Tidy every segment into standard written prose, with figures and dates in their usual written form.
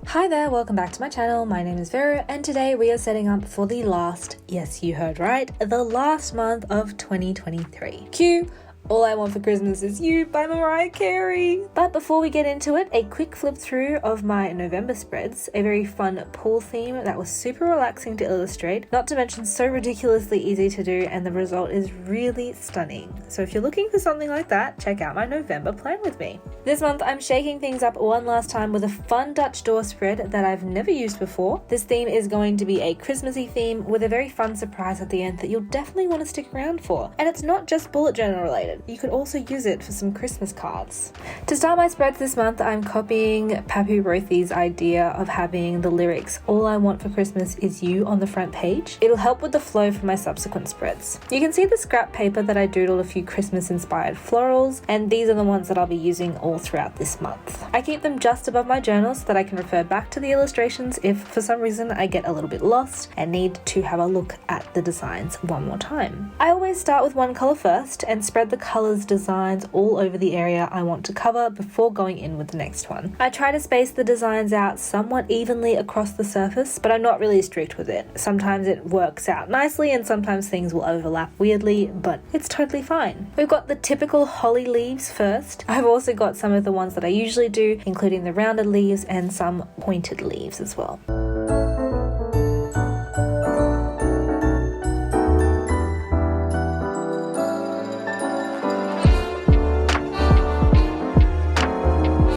Hi there, welcome back to my channel. My name is Vero and today we are setting up for the last, yes you heard right, the last month of 2023. Cue All I Want for Christmas Is You by Mariah Carey. But before we get into it, a quick flip through of my November spreads, a very fun pool theme that was super relaxing to illustrate, not to mention so ridiculously easy to do, and the result is really stunning. So if you're looking for something like that, check out my November plan with me. This month I'm shaking things up one last time with a fun Dutch door spread that I've never used before. This theme is going to be a Christmassy theme with a very fun surprise at the end that you'll definitely want to stick around for. And it's not just bullet journal related. You could also use it for some Christmas cards. To start my spreads this month, I'm copying Papu Rothy's idea of having the lyrics "All I Want for Christmas Is You" on the front page. It'll help with the flow for my subsequent spreads. You can see the scrap paper that I doodled a few Christmas inspired florals, and these are the ones that I'll be using all throughout this month. I keep them just above my journal so that I can refer back to the illustrations if for some reason I get a little bit lost and need to have a look at the designs one more time. I always start with one color first and spread the colors designs all over the area I want to cover before going in with the next one. I try to space the designs out somewhat evenly across the surface, but I'm not really strict with it. Sometimes it works out nicely and sometimes things will overlap weirdly, but it's totally fine. We've got the typical holly leaves first. I've also got some of the ones that I usually do, including the rounded leaves and some pointed leaves as well.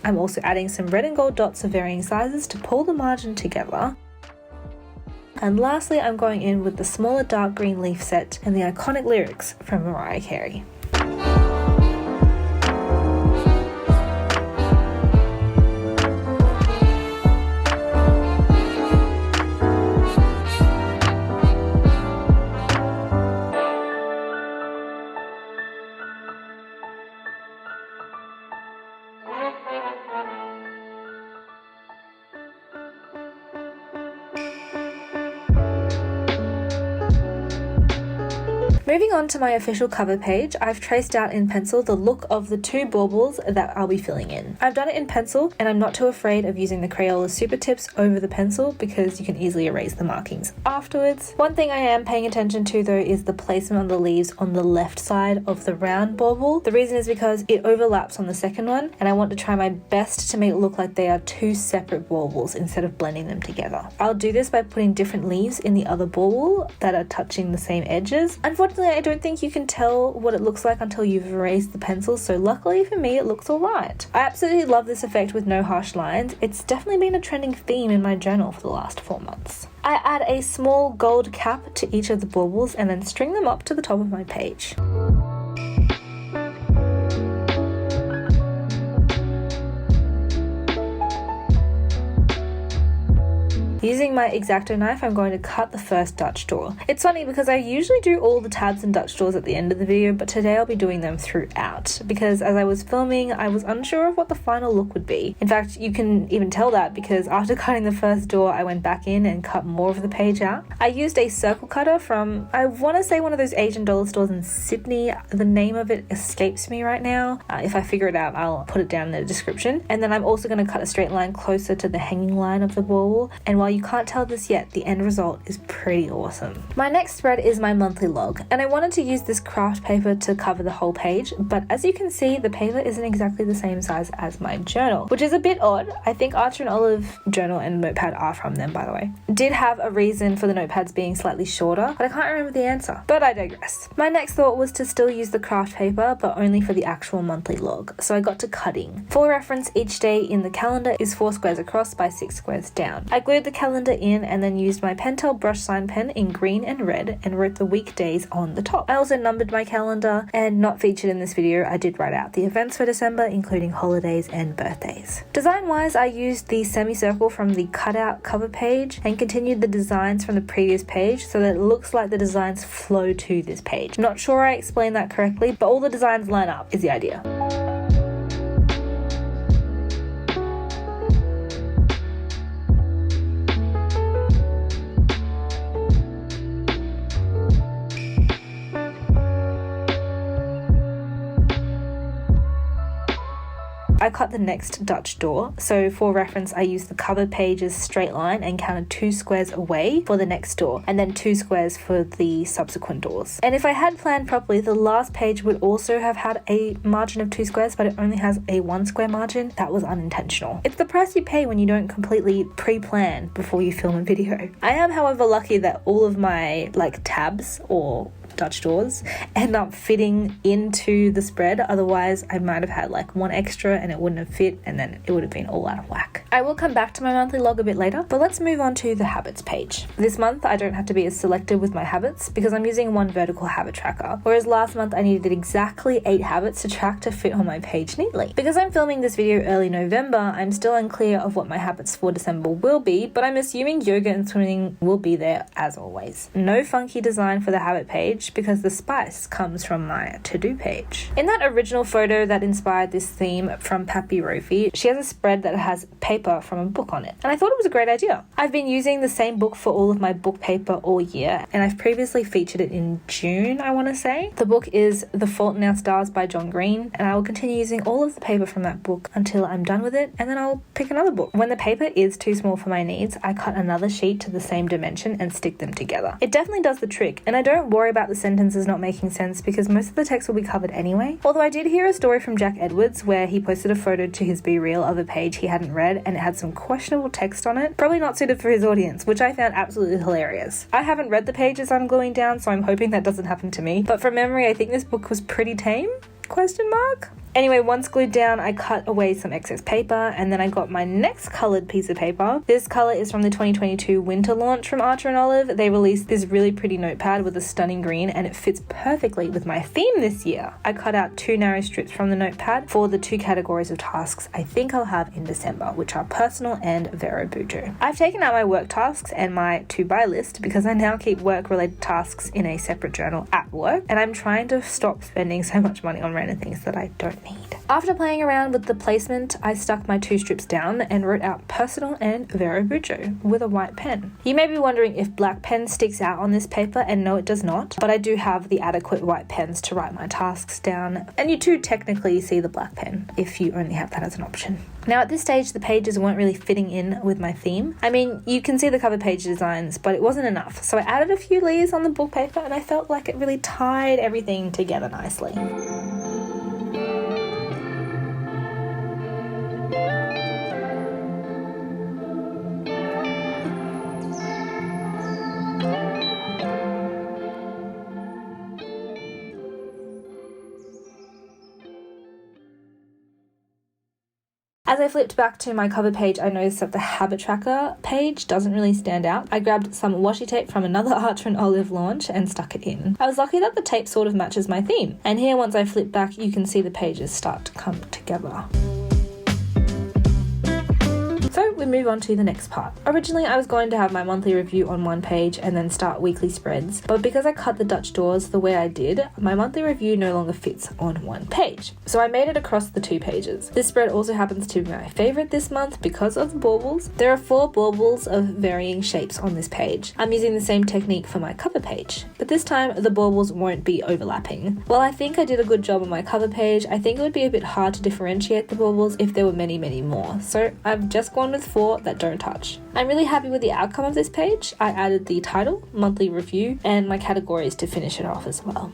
I'm also adding some red and gold dots of varying sizes to pull the margin together. And lastly, I'm going in with the smaller dark green leaf set and the iconic lyrics from Mariah Carey. Moving on to my official cover page, I've traced out in pencil the look of the two baubles that I'll be filling in. I've done it in pencil and I'm not too afraid of using the Crayola super tips over the pencil because you can easily erase the markings afterwards. One thing I am paying attention to though is the placement of the leaves on the left side of the round bauble. The reason is because it overlaps on the second one and I want to try my best to make it look like they are two separate baubles instead of blending them together. I'll do this by putting different leaves in the other bauble that are touching the same edges. Unfortunately, I don't think you can tell what it looks like until you've erased the pencil, so luckily for me it looks alright. I absolutely love this effect with no harsh lines. It's definitely been a trending theme in my journal for the last 4 months. I add a small gold cap to each of the baubles and then string them up to the top of my page. Using my X-Acto knife, I'm going to cut the first Dutch door. It's funny because I usually do all the tabs and Dutch doors at the end of the video, but today I'll be doing them throughout because as I was filming, I was unsure of what the final look would be. In fact, you can even tell that because after cutting the first door, I went back in and cut more of the page out. I used a circle cutter from, I want to say one of those Asian dollar stores in Sydney. The name of it escapes me right now. If I figure it out, I'll put it down in the description. And then I'm also going to cut a straight line closer to the hanging line of the bauble. And while you can't tell this yet, the end result is pretty awesome. My next spread is my monthly log, and I wanted to use this craft paper to cover the whole page, but as you can see, the paper isn't exactly the same size as my journal, which is a bit odd. I think Archer and Olive journal and notepad are from them, by the way. Did have a reason for the notepads being slightly shorter, but I can't remember the answer, but I digress. My next thought was to still use the craft paper, but only for the actual monthly log, so I got to cutting. For reference, each day in the calendar is 4 squares across by 6 squares down. I glued the calendar in and then used my Pentel brush sign pen in green and red and wrote the weekdays on the top. I also numbered my calendar, and not featured in this video, I did write out the events for December, including holidays and birthdays. Design wise, I used the semicircle from the cutout cover page and continued the designs from the previous page so that it looks like the designs flow to this page. Not sure I explained that correctly, but all the designs line up is the idea. I cut cut the next Dutch door. So for reference, I used the cover page's straight line and counted 2 squares away for the next door, and then 2 squares for the subsequent doors. And if I had planned properly, the last page would also have had a margin of 2 squares, but it only has a 1 square margin. That was unintentional. It's the price you pay when you don't completely pre-plan before you film a video. I am, however, lucky that all of my tabs or Dutch doors end up fitting into the spread. Otherwise, I might have had one extra and it wouldn't have fit, and then it would have been all out of whack. I will come back to my monthly log a bit later, but let's move on to the habits page. This month, I don't have to be as selective with my habits because I'm using one vertical habit tracker, whereas last month I needed exactly 8 habits to track to fit on my page neatly. Because I'm filming this video early November, I'm still unclear of what my habits for December will be, but I'm assuming yoga and swimming will be there as always. No funky design for the habit page because the spice comes from my to-do page. In that original photo that inspired this theme from Pappy Rofi, she has a spread that has paper from a book on it, and I thought it was a great idea. I've been using the same book for all of my book paper all year, and I've previously featured it in June, I want to say. The book is The Fault in Our Stars by John Green, and I will continue using all of the paper from that book until I'm done with it, and then I'll pick another book. When the paper is too small for my needs, I cut another sheet to the same dimension and stick them together. It definitely does the trick, and I don't worry about the sentences not making sense because most of the text will be covered anyway. Although I did hear a story from Jack Edwards where he posted a photo to his Be Real of a page he hadn't read and it had some questionable text on it, probably not suited for his audience, which I found absolutely hilarious. I haven't read the pages I'm gluing down, so I'm hoping that doesn't happen to me, but from memory I think this book was pretty tame? Question mark? Anyway, once glued down, I cut away some excess paper, and then I got my next coloured piece of paper. This colour is from the 2022 winter launch from Archer and Olive. They released this really pretty notepad with a stunning green, and it fits perfectly with my theme this year. I cut out 2 narrow strips from the notepad for the 2 categories of tasks I think I'll have in December, which are personal and VeroBujo. I've taken out my work tasks and my to-buy list because I now keep work-related tasks in a separate journal at work, and I'm trying to stop spending so much money on random things that I don't need. After playing around with the placement, I stuck my 2 strips down and wrote out personal and VeroBujo with a white pen. You may be wondering if black pen sticks out on this paper, and no, it does not, but I do have the adequate white pens to write my tasks down, and you too technically see the black pen if you only have that as an option. Now at this stage, the pages weren't really fitting in with my theme. I mean, you can see the cover page designs, but it wasn't enough, so I added a few layers on the book paper and I felt like it really tied everything together nicely. As I flipped back to my cover page, I noticed that the habit tracker page doesn't really stand out. I grabbed some washi tape from another Archer and Olive launch and stuck it in. I was lucky that the tape sort of matches my theme. And here, once I flip back, you can see the pages start to come together. So we move on to the next part. Originally, I was going to have my monthly review on one page and then start weekly spreads, but because I cut the Dutch doors the way I did, my monthly review no longer fits on one page. So I made it across the 2 pages. This spread also happens to be my favorite this month because of the baubles. There are 4 baubles of varying shapes on this page. I'm using the same technique for my cover page, but this time the baubles won't be overlapping. While I think I did a good job on my cover page, I think it would be a bit hard to differentiate the baubles if there were many more. So I've just gone with 4 that don't touch. I'm really happy with the outcome of this page. I added the title, monthly review, and my categories to finish it off as well.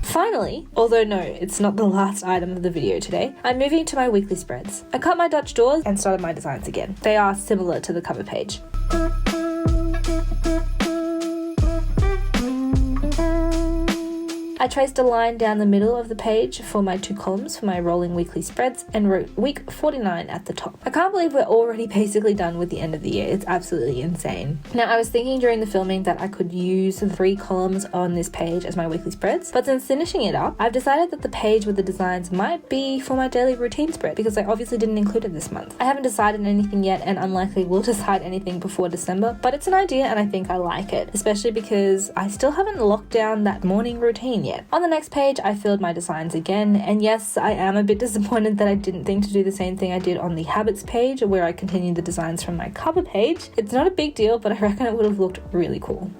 Finally, although no, it's not the last item of the video today, I'm moving to my weekly spreads. I cut my Dutch doors and started my designs again. They are similar to the cover page. I I traced a line down the middle of the page for my 2 columns for my rolling weekly spreads and wrote week 49 at the top. I can't believe we're already basically done with the end of the year. It's absolutely insane. Now, I was thinking during the filming that I could use the 3 columns on this page as my weekly spreads, but since finishing it up, I've decided that the page with the designs might be for my daily routine spread because I obviously didn't include it this month. I haven't decided anything yet and unlikely will decide anything before December, but it's an idea and I think I like it, especially because I still haven't locked down that morning routine yet. On the next page, I filled my designs again, and yes, I am a bit disappointed that I didn't think to do the same thing I did on the habits page where I continued the designs from my cover page. It's not a big deal, but I reckon it would have looked really cool.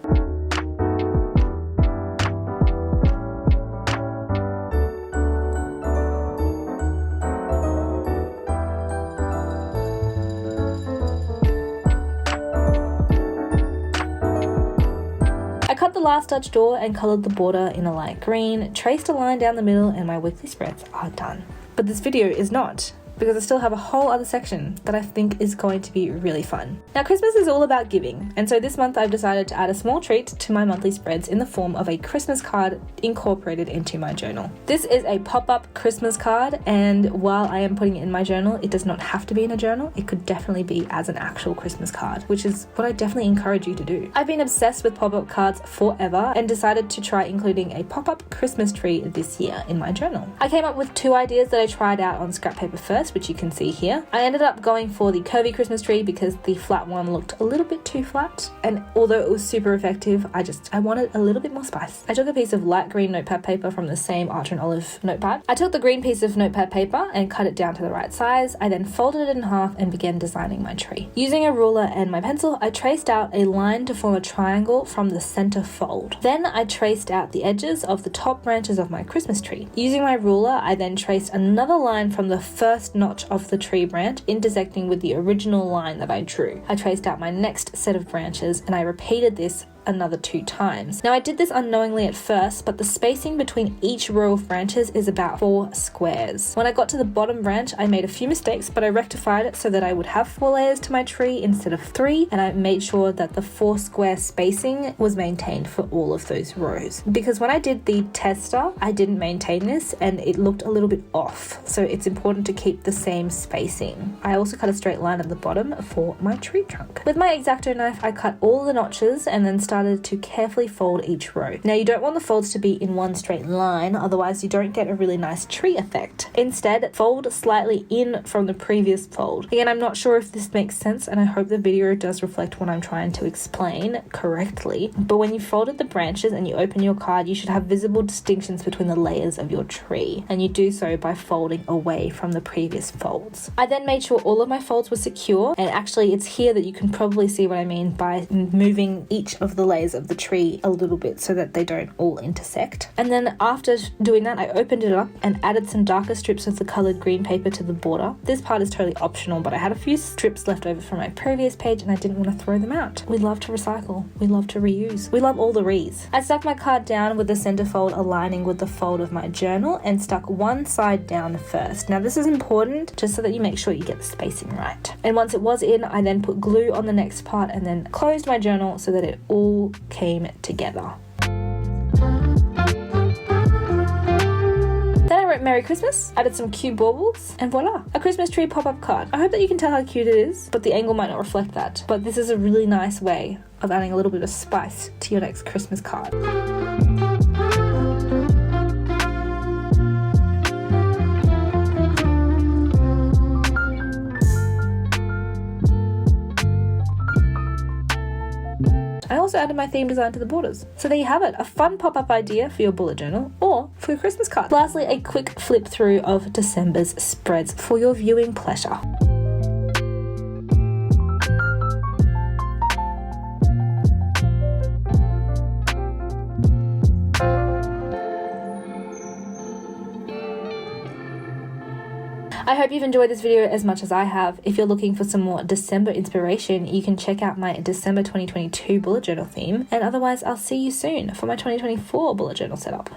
The last touch door and coloured the border in a light green, traced a line down the middle, and my weekly spreads are done. But this video is not, because I still have a whole other section that I think is going to be really fun. Now, Christmas is all about giving, and so this month I've decided to add a small treat to my monthly spreads in the form of a Christmas card incorporated into my journal. This is a pop-up Christmas card, and while I am putting it in my journal, it does not have to be in a journal. It could definitely be as an actual Christmas card, which is what I definitely encourage you to do. I've been obsessed with pop-up cards forever and decided to try including a pop-up Christmas tree this year in my journal. I came up with 2 ideas that I tried out on scrap paper first, which you can see here. I ended up going for the curvy Christmas tree because the flat one looked a little bit too flat, and although it was super effective, I wanted a little bit more spice. I took a piece of light green notepad paper from the same Arch and Olive notepad. I took the green piece of notepad paper and cut it down to the right size. I then folded it in half and began designing my tree. Using a ruler and my pencil, I traced out a line to form a triangle from the center fold. Then I traced out the edges of the top branches of my Christmas tree. Using my ruler, I then traced another line from the first notch of the tree branch intersecting with the original line that I drew. I traced out my next set of branches and I repeated this another 2 times. Now, I did this unknowingly at first, but the spacing between each row of branches is about 4 squares. When I got to the bottom branch, I made a few mistakes, but I rectified it so that I would have 4 layers to my tree instead of 3, and I made sure that the 4 square spacing was maintained for all of those rows. Because when I did the tester, I didn't maintain this and it looked a little bit off, so it's important to keep the same spacing. I also cut a straight line at the bottom for my tree trunk. With my X-Acto knife, I cut all the notches and then started to carefully fold each row. Now, you don't want the folds to be in one straight line, otherwise you don't get a really nice tree effect. Instead, fold slightly in from the previous fold. Again, I'm not sure if this makes sense, and I hope the video does reflect what I'm trying to explain correctly, but when you folded the branches and you open your card, you should have visible distinctions between the layers of your tree, and you do so by folding away from the previous folds. I then made sure all of my folds were secure, and actually it's here that you can probably see what I mean by moving each of the layers of the tree a little bit so that they don't all intersect. And then after doing that, I opened it up and added some darker strips of the colored green paper to the border. This part is totally optional, but I had a few strips left over from my previous page and I didn't want to throw them out. We love to recycle. We love to reuse. We love all the re's. I stuck my card down with the center fold aligning with the fold of my journal and stuck one side down first. Now, this is important just so that you make sure you get the spacing right. And once it was in, I then put glue on the next part and then closed my journal so that it all came together. Then I wrote Merry Christmas, added some cute baubles, and voila, a Christmas tree pop-up card. I hope that you can tell how cute it is, but the angle might not reflect that. But this is a really nice way of adding a little bit of spice to your next Christmas card. I also added my theme design to the borders. So there you have it, a fun pop-up idea for your bullet journal or for your Christmas card. Lastly, a quick flip through of December's spreads for your viewing pleasure. I hope you've enjoyed this video as much as I have. If you're looking for some more December inspiration, you can check out my December 2022 bullet journal theme. And otherwise, I'll see you soon for my 2024 bullet journal setup.